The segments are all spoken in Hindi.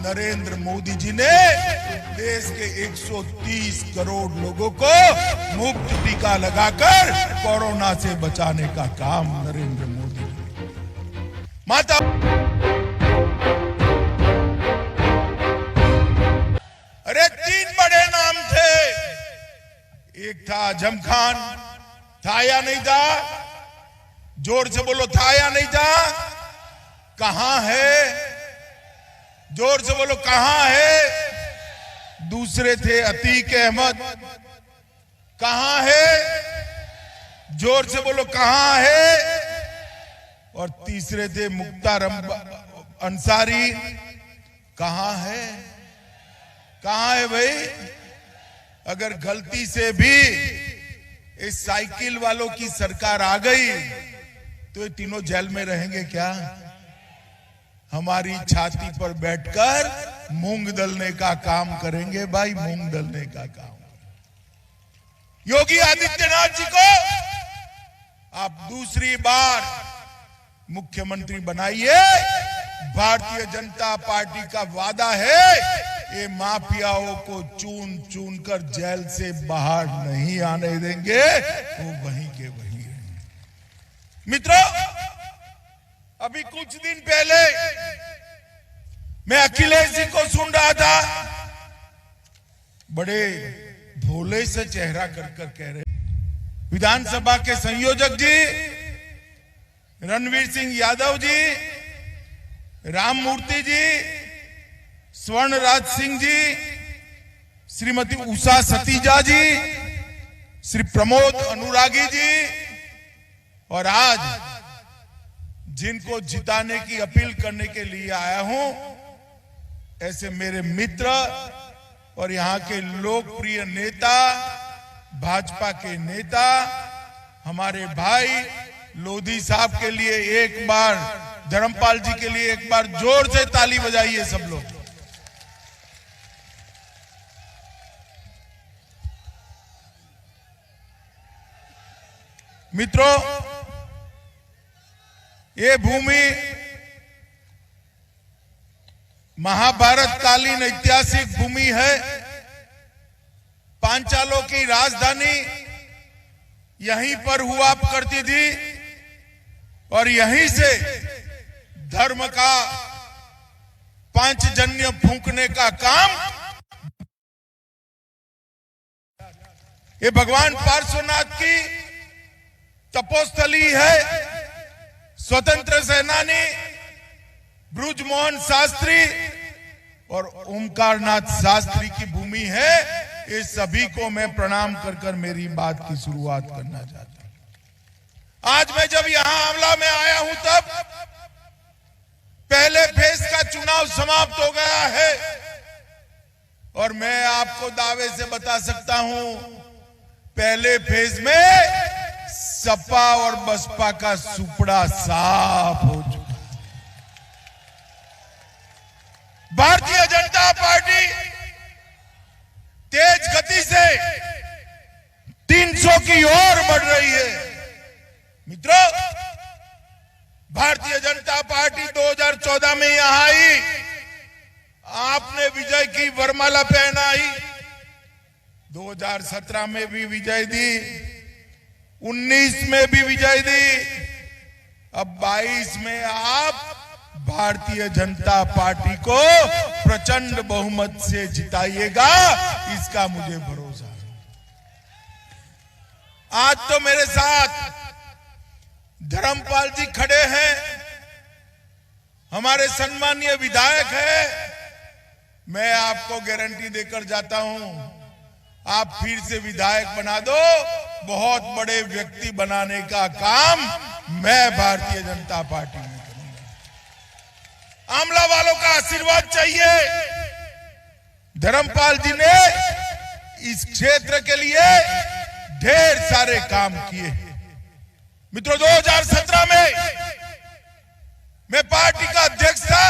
नरेंद्र मोदी जी ने देश के 130 करोड़ लोगों को मुफ्त टीका लगाकर कोरोना से बचाने का काम नरेंद्र मोदी ने माता। अरे 3 बड़े नाम थे, एक था आजम खान, था या नहीं था? जोर से बोलो, था या नहीं था? कहां है? जोर से बोलो, कहां है? दूसरे थे अतीक अहमद, कहां है? जोर से बोलो, कहां है? और तीसरे थे मुख्तार अंसारी, कहां है? कहां है भाई? अगर गलती से भी इस साइकिल वालों की सरकार आ गई तो ये तीनों जेल में रहेंगे क्या? हमारी छाती पर बैठकर मूंग दलने का काम करेंगे भाई, मूंग दलने का काम। योगी आदित्यनाथ जी को आप दूसरी बार मुख्यमंत्री बनाइए। भारतीय जनता पार्टी का वादा है ये माफियाओं को चून चून कर जेल से बाहर नहीं आने देंगे, वो वहीं के वहीं रहेंगे। मित्रों, अभी कुछ दिन पहले मैं अखिलेश जी को सुन रहा था, बड़े भोले से चेहरा कर कह रहे, विधानसभा के संयोजक जी रणवीर सिंह यादव जी, राममूर्ति जी, स्वर्णराज सिंह जी, श्रीमती उषा सतीजा जी, श्री प्रमोद अनुरागी जी, और आज जिनको जिताने की अपील करने के लिए आया हूं, ऐसे मेरे मित्र और यहां के लोकप्रिय नेता, भाजपा के नेता, हमारे भाई लोधी साहब के लिए एक बार, धर्मपाल जी के लिए एक बार जोर से ताली बजाइए सब लोग। मित्रों, ये भूमि महाभारत कालीन ऐतिहासिक भूमि है। पांचालों की राजधानी यहीं पर हुआ करती थी और यहीं से धर्म का पांचजन्य फूंकने का काम ये भगवान पार्श्वनाथ की तपोस्थली है। स्वतंत्र सेनानी ब्रुजमोहन शास्त्री और ओमकारनाथ शास्त्री की भूमि है। ये सभी को मैं प्रणाम कर मेरी बात की शुरुआत करना चाहता हूं। आज मैं जब यहां आंवला में आया हूं तब पहले फेज का चुनाव समाप्त हो गया है और मैं आपको दावे से बता सकता हूं, पहले फेज में सपा और बसपा का सुपड़ा साफ हो चुका। भारतीय जनता पार्टी तेज गति से 300 की ओर बढ़ रही है। मित्रों, भारतीय जनता पार्टी 2014 में यहां आई, आपने विजय की वरमाला पहनाई, 2017 में भी विजय दी, 19 में भी विजय दी, अब 22 में आप भारतीय जनता पार्टी को प्रचंड बहुमत से जिताइएगा, इसका मुझे भरोसा है। आज तो मेरे साथ धर्मपाल जी खड़े हैं, हमारे सम्मानीय विधायक हैं। मैं आपको गारंटी देकर जाता हूं, आप फिर से विधायक बना दो, बहुत बड़े व्यक्ति बनाने का काम मैं भारतीय जनता पार्टी में करूंगा। आंवला वालों का आशीर्वाद चाहिए। धर्मपाल जी ने इस क्षेत्र के लिए ढेर सारे काम किए। मित्रों, 2017 में मैं पार्टी का अध्यक्ष था,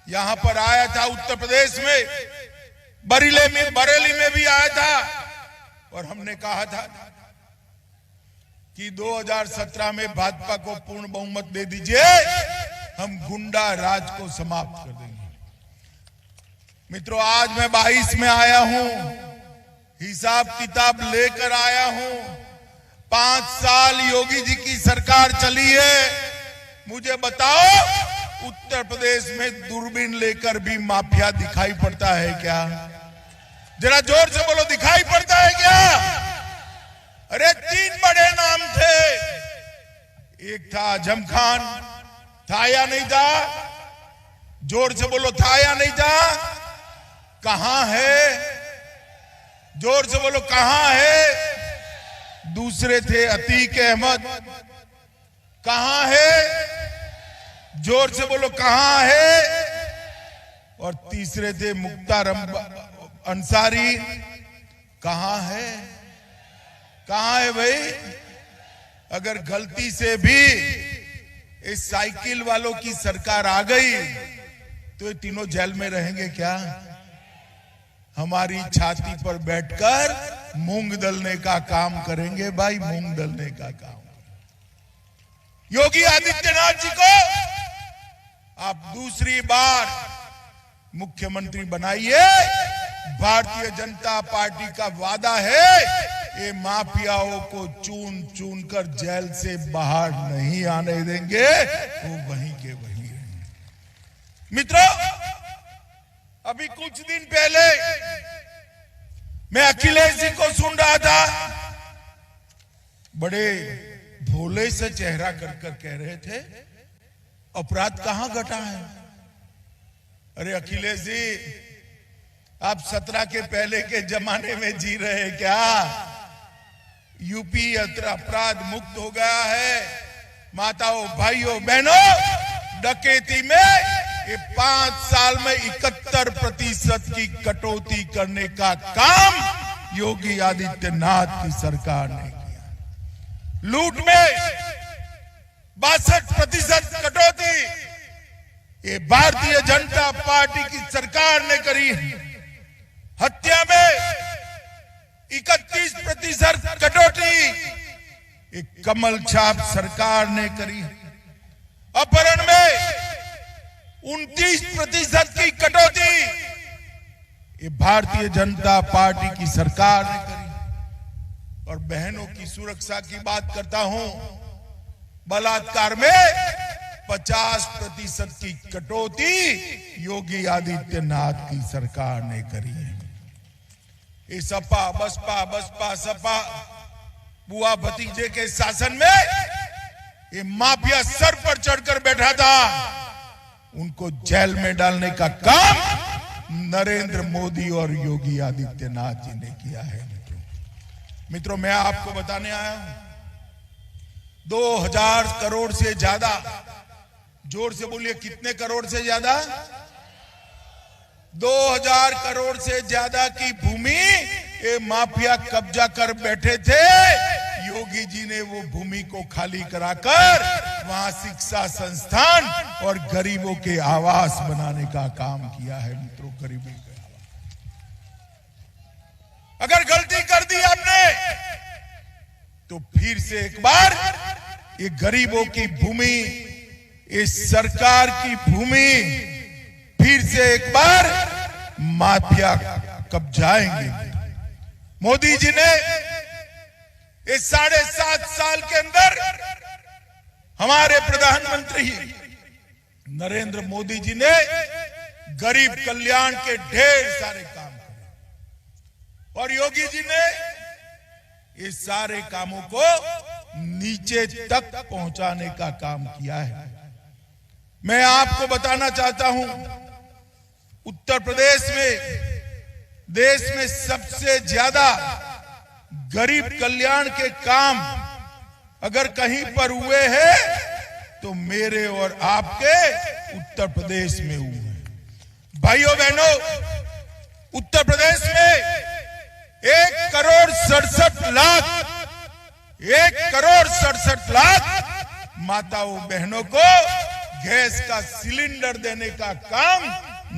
यहां पर आया था उत्तर प्रदेश में, बरेली में भी आया था और हमने कहा था कि 2017 में भाजपा को पूर्ण बहुमत दे दीजिए, हम गुंडा राज को समाप्त कर देंगे। मित्रों, आज मैं 22 में आया हूं, हिसाब किताब लेकर आया हूं। 5 साल योगी जी की सरकार चली है। मुझे बताओ, उत्तर प्रदेश में दूरबीन लेकर भी माफिया दिखाई पड़ता है क्या? जरा जोर से बोलो, दिखाई पड़ता है क्या? अरे 3 बड़े नाम थे। एक था आजम खान, था या नहीं था? जोर से बोलो, था या नहीं था? कहां है? जोर से बोलो, कहां है? दूसरे थे अतीक अहमद, कहां है? जोर से बोलो, कहां है? और तीसरे थे मुख्तार अंसारी, कहां है? कहां है भाई? अगर गलती से भी इस साइकिल वालों की सरकार आ गई तो ये तीनों जेल में रहेंगे क्या? हमारी छाती पर बैठकर मूंग दलने का काम करेंगे भाई, मूंग दलने का काम। योगी आदित्यनाथ जी को आप दूसरी बार मुख्यमंत्री बनाइए। भारतीय जनता पार्टी का वादा है, ये माफियाओं को चून चून कर जेल से बाहर नहीं आने देंगे, वो वहीं के वहीं रहेंगे। मित्रों, अभी कुछ दिन पहले मैं अखिलेश जी को सुन रहा था, बड़े भोले से चेहरा कर कह रहे थे, अपराध कहां घटा है? अरे अखिलेश जी, आप 17 के पहले के जमाने में जी रहे हैं क्या? यूपी अपराध मुक्त हो गया है। माताओं, भाइयों, बहनों, डकैती में ये 5 साल में 71% की कटौती करने का काम योगी आदित्यनाथ की सरकार ने किया। लूट में 62% कटौती ये भारतीय जनता पार्टी की सरकार ने करी। हत्या में 31% कटौती ये कमल छाप सरकार ने करी। अपहरण में 29% की कटौती ये भारतीय जनता पार्टी की सरकार ने करी। और बहनों की सुरक्षा की बात करता हूं, बलात्कार में 50% की कटौती योगी आदित्यनाथ की सरकार ने करी है। ये सपा बसपा सपा बुआ भतीजे के शासन में ये माफिया सर पर चढ़कर बैठा था, उनको जेल में डालने का काम नरेंद्र मोदी और योगी आदित्यनाथ जी ने किया है। मित्रों, मैं आपको बताने आया हूं, 2000 करोड़ से ज्यादा, जोर से बोलिए, कितने करोड़ से ज्यादा? 2000 करोड़ से ज्यादा की भूमि ये माफिया कब्जा कर बैठे थे। योगी जी ने वो भूमि को खाली कराकर वहां शिक्षा संस्थान और गरीबों के आवास बनाने का काम किया है। मित्रों, गरीबों के आवास। अगर गलती कर दी आपने तो फिर से एक बार ये गरीबों की भूमि, इस सरकार की भूमि फिर से एक बार माफिया कब्जाएंगे। मोदी जी ने इस 7.5 साल के अंदर हमारे प्रधानमंत्री नरेंद्र मोदी जी ने गरीब कल्याण के ढेर सारे काम किए और योगी जी ने ये सारे कामों को नीचे तक पहुंचाने का काम किया है। मैं आपको बताना चाहता हूं, उत्तर प्रदेश में देश में सबसे ज्यादा गरीब कल्याण के काम अगर कहीं पर हुए हैं तो मेरे और आपके उत्तर प्रदेश में हुए हैं। भाइयों बहनों, उत्तर प्रदेश में 1,67,00,000 माताओं बहनों को गैस का सिलेंडर देने का काम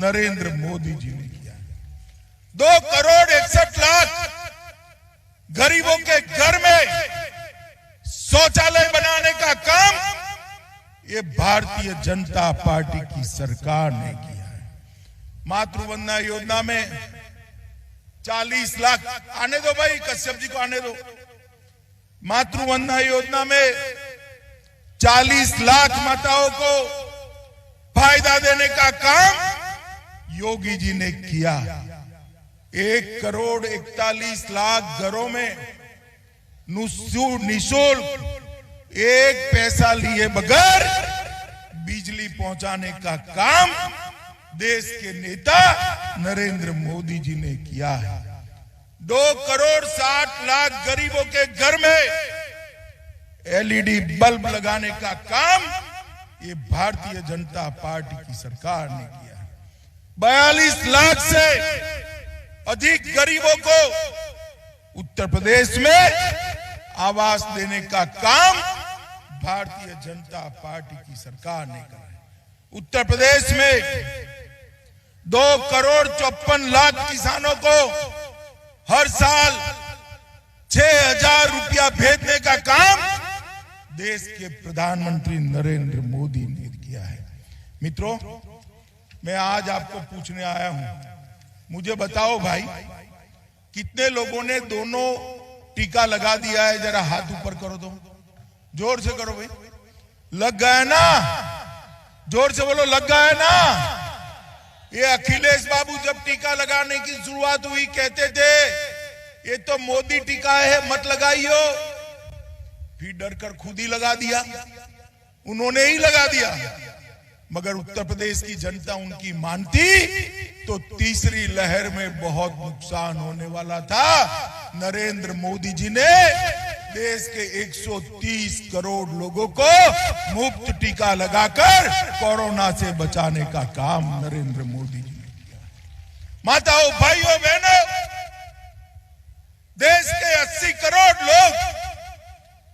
नरेंद्र मोदी जी ने किया। 2,61,00,000 गरीबों के घर में शौचालय बनाने का काम ये भारतीय जनता पार्टी की सरकार ने किया है। मातृ वंदना योजना में 40 लाख, आने दो भाई, कश्यप जी को आने दो। मातृ वंदना योजना में 40 लाख माताओं को फायदा देने का काम योगी जी ने किया। 1,41,00,000 घरों में निःशुल्क 1 पैसा लिए बगैर बिजली पहुंचाने का काम देश के नेता नरेंद्र मोदी जी ने किया है। 2,60,00,000 गरीबों के घर में एलईडी बल्ब लगाने का काम ये भारतीय जनता पार्टी की सरकार ने किया है। 42 लाख से अधिक गरीबों को उत्तर प्रदेश में आवास देने का काम भारतीय जनता पार्टी की सरकार ने करा है। उत्तर प्रदेश में 2,54,00,000 किसानों को हर साल 6,000 रुपया भेजने का काम देश के प्रधानमंत्री नरेंद्र मोदी ने किया है। मित्रों, मैं आज आपको पूछने आया हूं, मुझे बताओ भाई, कितने लोगों ने दोनों टीका लगा दिया है? जरा हाथ ऊपर करो, तो जोर से करो भाई। लग गया ना? जोर से बोलो, लग गया ना? ये अखिलेश बाबू जब टीका लगाने की शुरुआत हुई कहते थे ये तो मोदी टीका है, मत लगाइयो। फिर डरकर खुद ही लगा दिया, उन्होंने ही लगा दिया। मगर उत्तर प्रदेश की जनता उनकी मानती तो तीसरी लहर में बहुत नुकसान होने वाला था। नरेंद्र मोदी जी ने देश के 130 करोड़ लोगों को मुफ्त टीका लगाकर कोरोना से बचाने का काम नरेंद्र मोदी जी ने किया। माताओं, भाइयों, बहनों, देश के 80 करोड़ लोग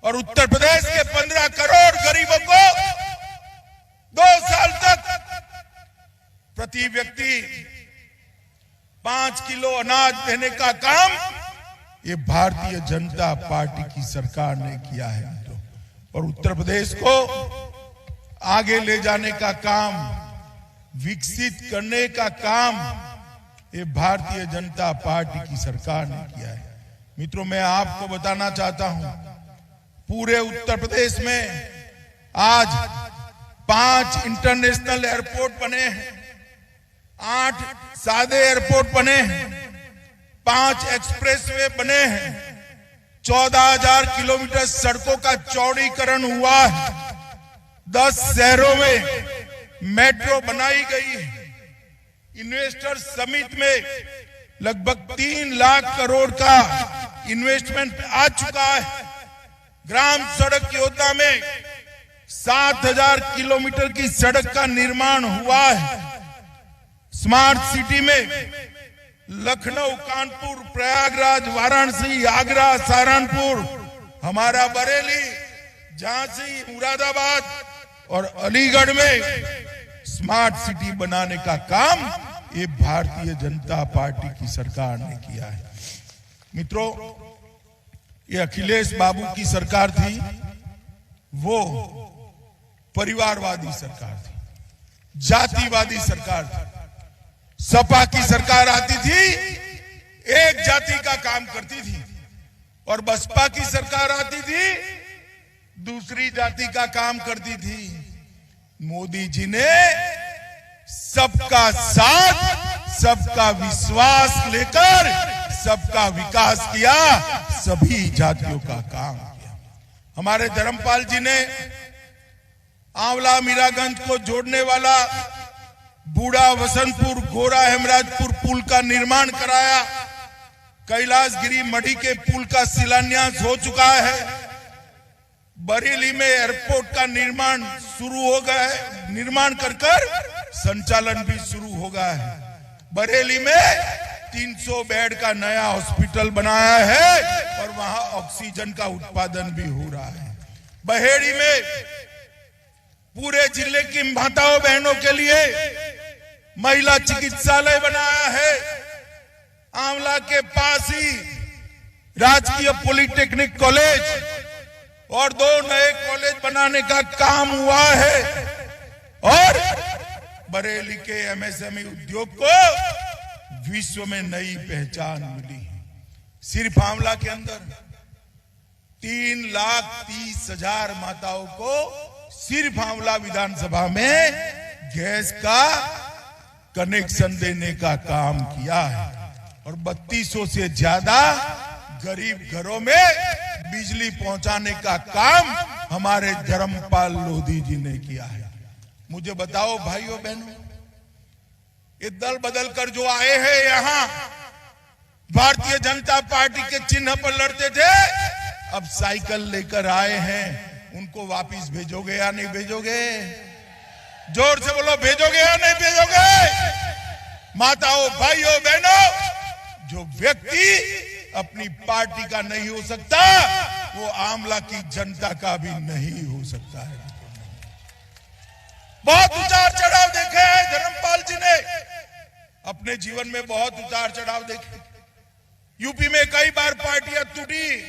और उत्तर प्रदेश के 15 करोड़ गरीबों को 2 साल तक प्रति व्यक्ति 5 किलो अनाज देने का काम ये भारतीय जनता पार्टी की सरकार ने किया है। और उत्तर प्रदेश को आगे ले जाने का काम, विकसित करने का काम ये भारतीय जनता पार्टी की सरकार ने किया है। मित्रों, मैं आपको बताना चाहता हूं, पूरे उत्तर प्रदेश में आज 5 इंटरनेशनल एयरपोर्ट बने हैं, 8 सादे एयरपोर्ट बने हैं, 5 एक्सप्रेसवे बने हैं, 14,000 किलोमीटर सड़कों का चौड़ीकरण हुआ है, 10 शहरों में मेट्रो बनाई गई है। इन्वेस्टर समिट में लगभग 3 लाख करोड़ का इन्वेस्टमेंट आ चुका है। ग्राम सड़क योजना में 7,000 किलोमीटर की सड़क का निर्माण हुआ है। स्मार्ट सिटी में लखनऊ, कानपुर, प्रयागराज, वाराणसी, आगरा, सहारनपुर, हमारा बरेली, झांसी, मुरादाबाद और अलीगढ़ में स्मार्ट सिटी बनाने का काम ये भारतीय जनता पार्टी की सरकार ने किया है। मित्रों, ये अखिलेश बाबू की सरकार थी, वो परिवारवादी सरकार थी, जातिवादी सरकार थी। सपा की सरकार आती थी, एक जाति का काम करती थी, और बसपा की सरकार आती थी, दूसरी जाति का काम करती थी। मोदी जी ने सबका साथ, सबका विश्वास लेकर सबका विकास किया, सभी जातियों का काम किया। हमारे धर्मपाल जी ने आंवला मीरागंज को जोड़ने वाला बूढ़ा वसंतपुर गोरा हेमराजपुर पुल का निर्माण कराया। कैलाशगिरी मढ़ी के पुल का शिलान्यास हो चुका है। बरेली में एयरपोर्ट का निर्माण शुरू हो गया है, निर्माण कर संचालन भी शुरू हो गया है। बरेली में 300 बेड का नया हॉस्पिटल बनाया है और वहां ऑक्सीजन का उत्पादन भी हो रहा है। बहेड़ी में पूरे जिले की माताओं बहनों के लिए महिला चिकित्सालय बनाया है। आंवला के पास ही राजकीय पॉलिटेक्निक कॉलेज और 2 नए कॉलेज बनाने का काम हुआ है। और बरेली के एमएसएमई उद्योग को विश्व में नई पहचान मिली। सिर्फ आंवला के अंदर 3,30,000 माताओं को सिर्फ आंवला विधानसभा में गैस का कनेक्शन देने का काम किया है और 3200 से ज्यादा गरीब घरों में बिजली पहुंचाने का काम हमारे धर्मपाल लोधी जी ने किया है। मुझे बताओ भाइयों बहनों, ये दल बदल कर जो आए हैं यहां भारतीय जनता पार्टी के चिन्ह पर लड़ते थे, अब साइकिल लेकर आए हैं, उनको वापस भेजोगे या नहीं भेजोगे? जोर से बोलो, भेजोगे या नहीं भेजोगे? माताओं भाइयों बहनों, जो व्यक्ति अपनी पार्टी का नहीं हो सकता वो आंवला की जनता का भी नहीं हो सकता है। बहुत उतार चढ़ाव देखे हैं धर्मपाल जी ने, अपने जीवन में बहुत उतार चढ़ाव देखे। यूपी में कई बार पार्टियां टूटी,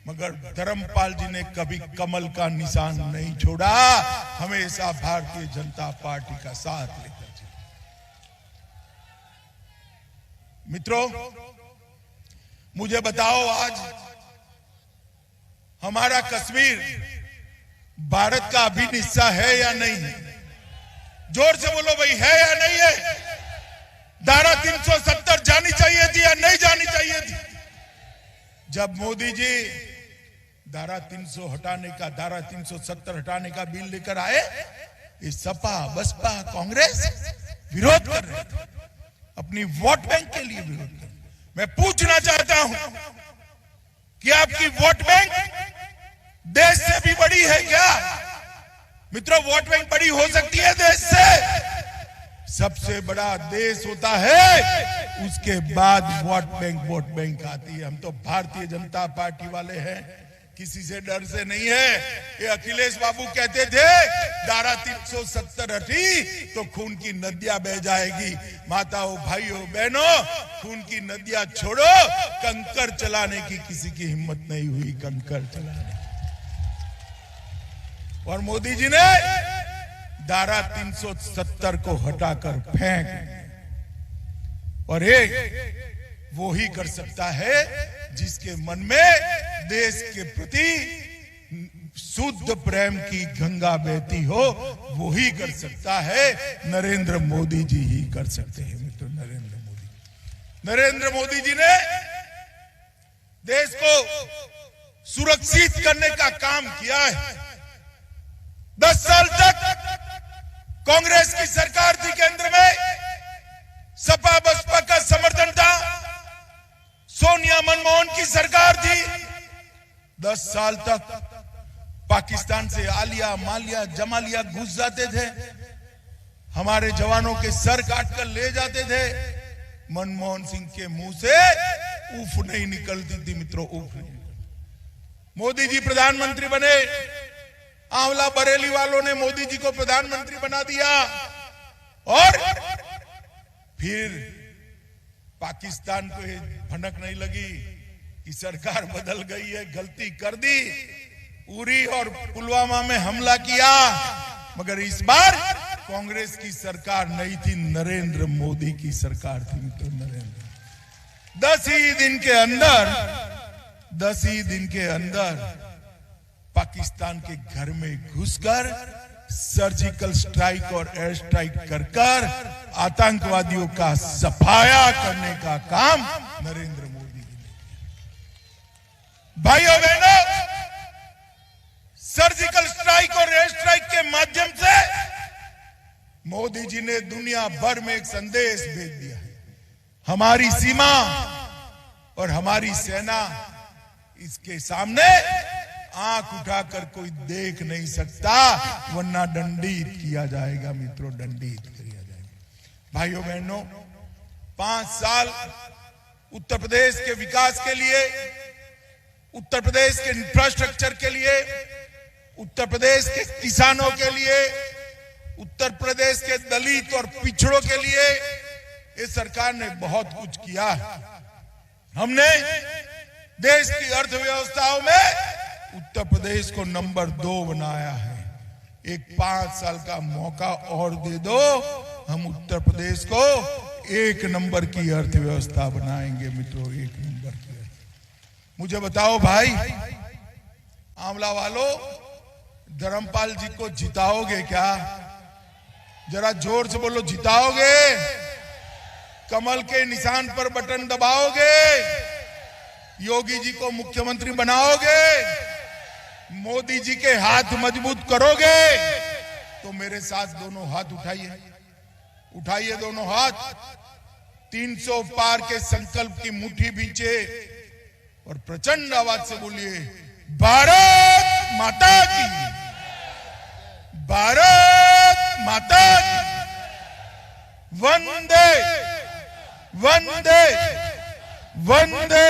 मगर धर्मपाल जी ने कभी कमल का निशान नहीं छोड़ा, हमेशा भारतीय जनता पार्टी का साथ लेकर चले। मित्रों, मुझे बताओ, आज हमारा कश्मीर भारत का अभिन्न हिस्सा है या नहीं है? जोर से बोलो भाई, है या नहीं है? धारा 370 जानी चाहिए थी या नहीं जानी चाहिए थी? जब मोदी जी धारा 370 हटाने का बिल लेकर आए, ये सपा बसपा कांग्रेस विरोध कर रहे थे, अपनी वोट बैंक के लिए विरोध कर रहे। मैं पूछना चाहता हूं कि आपकी वोट बैंक देश से भी बड़ी है क्या? मित्रों, वोट बैंक बड़ी हो सकती है देश से? सबसे बड़ा देश होता है, उसके बाद वोट बैंक आती है। हम तो भारतीय जनता पार्टी वाले हैं, किसी से डर से नहीं है। ये अखिलेश बाबू कहते थे धारा 370 हटी तो खून की नदियां बह जाएगी। माताओं भाइयों बहनों, खून की नदियां छोड़ो, कंकर चलाने की किसी की हिम्मत नहीं हुई, कंकर चलाने। और मोदी जी ने धारा 370 को हटाकर फेंक, और एक वो ही कर सकता है जिसके मन में देश के प्रति शुद्ध प्रेम की गंगा बहती हो, वो ही कर सकता है। नरेंद्र मोदी जी ही कर सकते हैं। मित्रों, नरेंद्र मोदी जी ने देश को सुरक्षित करने का काम किया है। 10 साल तक कांग्रेस की सरकार थी केंद्र में, सपा बसपा का समर्थन था, सोनिया मनमोहन की सरकार थी। 10 साल तक पाकिस्तान से आलिया मालिया जमालिया घुस जाते थे, हमारे जवानों के सर काटकर ले जाते थे। मनमोहन सिंह के मुंह से उफ नहीं निकलती थी। मित्रों, उफ नहीं। मोदी जी प्रधानमंत्री बने, आंवला बरेली वालों ने मोदी जी को प्रधानमंत्री बना दिया, और फिर पाकिस्तान को भनक नहीं लगी कि सरकार बदल गई है, गलती कर दी, उरी और पुलवामा में हमला किया। मगर इस बार कांग्रेस की सरकार नहीं थी, नरेंद्र मोदी की सरकार थी। तो नरेंद्र 10 ही दिन के अंदर पाकिस्तान के घर में घुसकर सर्जिकल स्ट्राइक और एयर स्ट्राइक कर आतंकवादियों का सफाया करने का काम नरेंद्र मोदी जी ने किया। भाइयों बहनों, सर्जिकल स्ट्राइक और एयर स्ट्राइक के माध्यम से मोदी जी ने दुनिया भर में एक संदेश भेज दिया है। हमारी सीमा और हमारी सेना, इसके सामने आंख उठाकर कोई देख नहीं सकता, वरना दंडित किया जाएगा। मित्रों, दंडित किया जाएगा। भाइयों बहनों, 5 साल उत्तर प्रदेश के विकास के लिए, उत्तर प्रदेश के इंफ्रास्ट्रक्चर के लिए, उत्तर प्रदेश के किसानों के लिए, उत्तर प्रदेश के दलित और पिछड़ों के लिए ये सरकार ने बहुत कुछ किया है। हमने देश की अर्थव्यवस्थाओं में उत्तर प्रदेश को नंबर 2 बनाया है। एक 5 साल का मौका और दे दो, हम उत्तर प्रदेश को 1 नंबर की अर्थव्यवस्था बनाएंगे मित्रों, 1 नंबर की। मुझे बताओ भाई, आंवला वालों, धर्मपाल जी को जिताओगे क्या? जरा जोर से बोलो, जिताओगे? कमल के निशान पर बटन दबाओगे? योगी जी को मुख्यमंत्री बनाओगे? मोदी जी के हाथ मजबूत करोगे? तो मेरे साथ दोनों हाथ उठाइए, उठाइए दोनों हाथ, 300 पार के संकल्प की मुट्ठी बीचे और प्रचंड आवाज से बोलिए, भारत माता की, भारत माता की, वंदे वंदे वंदे